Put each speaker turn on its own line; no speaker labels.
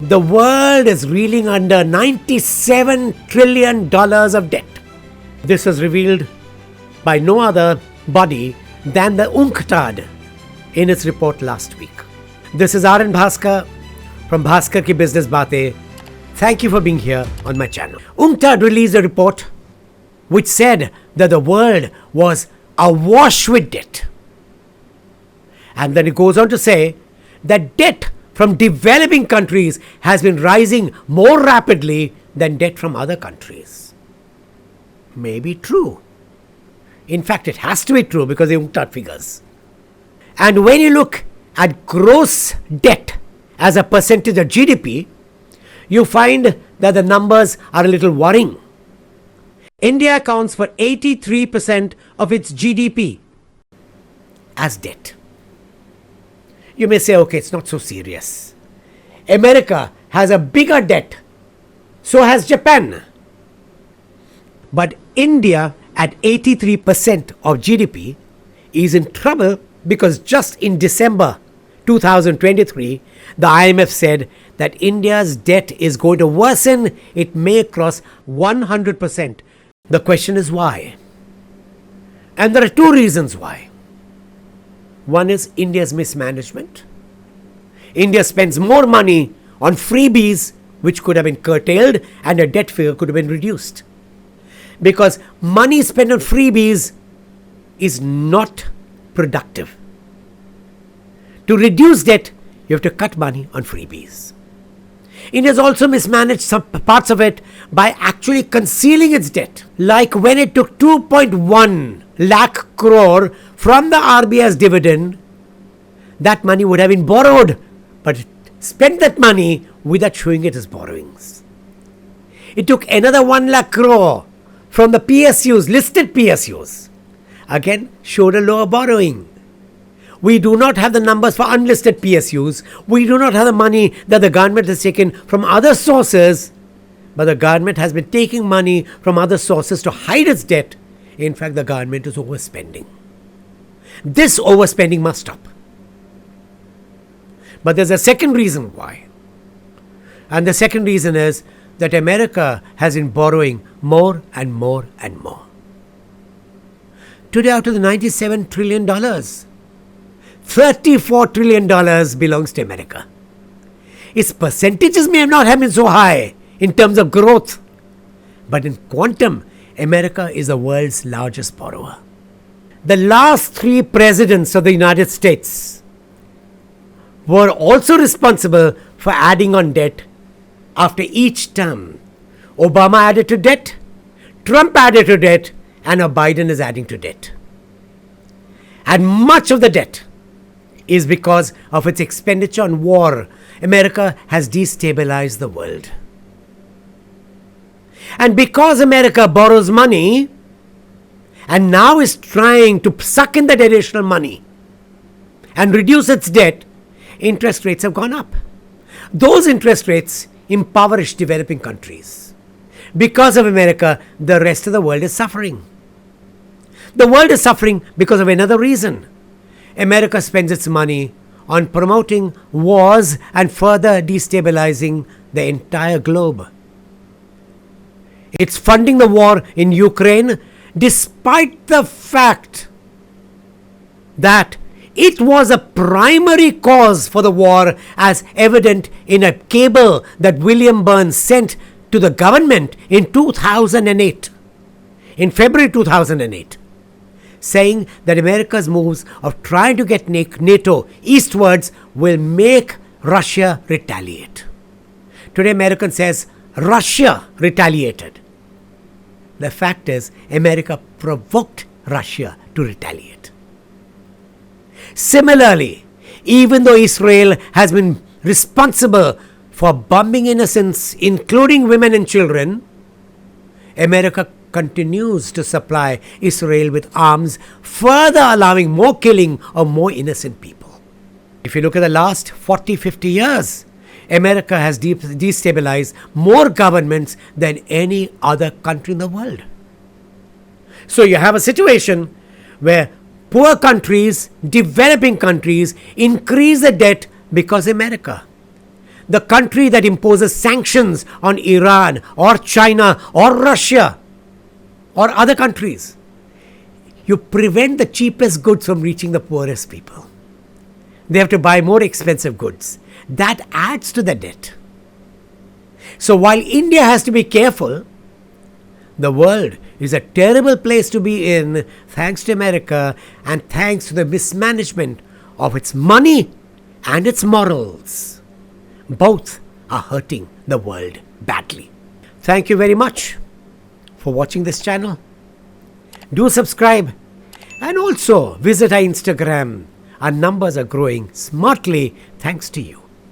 The world is reeling under $97 trillion of debt. This was revealed by no other body than the UNCTAD in its report last week. This is RN Bhaskar from Bhaskar Ki Business Baatein. Thank you for being here on my channel. UNCTAD released a report which said that the world was awash with debt. And then it goes on to say that debt from developing countries has been rising more rapidly than debt from other countries. Maybe true. In fact, it has to be true because the UNCTAD figures. And when you look at gross debt as a percentage of GDP, you find that the numbers are a little worrying. India accounts for 83% of its GDP as debt. You may say, okay, it's not so serious. America has a bigger debt. So has Japan. But India at 83% of GDP is in trouble because just in December 2023, the IMF said that India's debt is going to worsen. It may cross 100%. The question is why? And there are two reasons why. One is India's mismanagement. India spends more money on freebies which could have been curtailed and a debt figure could have been reduced. Because money spent on freebies is not productive. To reduce debt, you have to cut money on freebies. India has also mismanaged some parts of it by actually concealing its debt. Like when it took 2.1 lakh crore from the RBI's dividend, that money would have been borrowed, but it spent that money without showing it as borrowings. It took another 1 lakh crore from the PSUs, listed PSUs. Again, showed a lower borrowing. We do not have the numbers for unlisted PSUs. We do not have the money that the government has taken from other sources, but the government has been taking money from other sources to hide its debt. In fact, the government is overspending. This overspending must stop. But there's a second reason why. And the second reason is that America has been borrowing more and more and more. Today, out of the $97 trillion, $34 trillion belongs to America. Its percentages may not have been so high in terms of growth, but in quantum, America is the world's largest borrower. The last 3 presidents of the United States were also responsible for adding on debt after each term. Obama added to debt, Trump added to debt, and now Biden is adding to debt. And much of the debt is because of its expenditure on war. America has destabilized the world. And because America borrows money and now is trying to suck in that additional money and reduce its debt, interest rates have gone up. Those interest rates impoverish developing countries. Because of America, the rest of the world is suffering. The world is suffering because of another reason. America spends its money on promoting wars and further destabilizing the entire globe. It's funding the war in Ukraine despite the fact that it was a primary cause for the war, as evident in a cable that William Burns sent to the government in 2008, in February 2008. Saying that America's moves of trying to get NATO eastwards will make Russia retaliate. Today, American says Russia retaliated. The fact is, America provoked Russia to retaliate. Similarly, even though Israel has been responsible for bombing innocents, including women and children, America continues to supply Israel with arms, further allowing more killing of more innocent people. If you look at the last 40-50 years, America has destabilized more governments than any other country in the world. So you have a situation where poor countries, developing countries increase the debt because of America. the country that imposes sanctions on Iran or China or Russia or other countries, you prevent the cheapest goods from reaching the poorest people. They have to buy more expensive goods. That adds to the debt. So while India has to be careful, the world is a terrible place to be in, thanks to America and thanks to the mismanagement of its money and its morals. Both are hurting the world badly. Thank you very much for watching this channel. Do subscribe and also visit our Instagram. Our numbers are growing smartly thanks to you.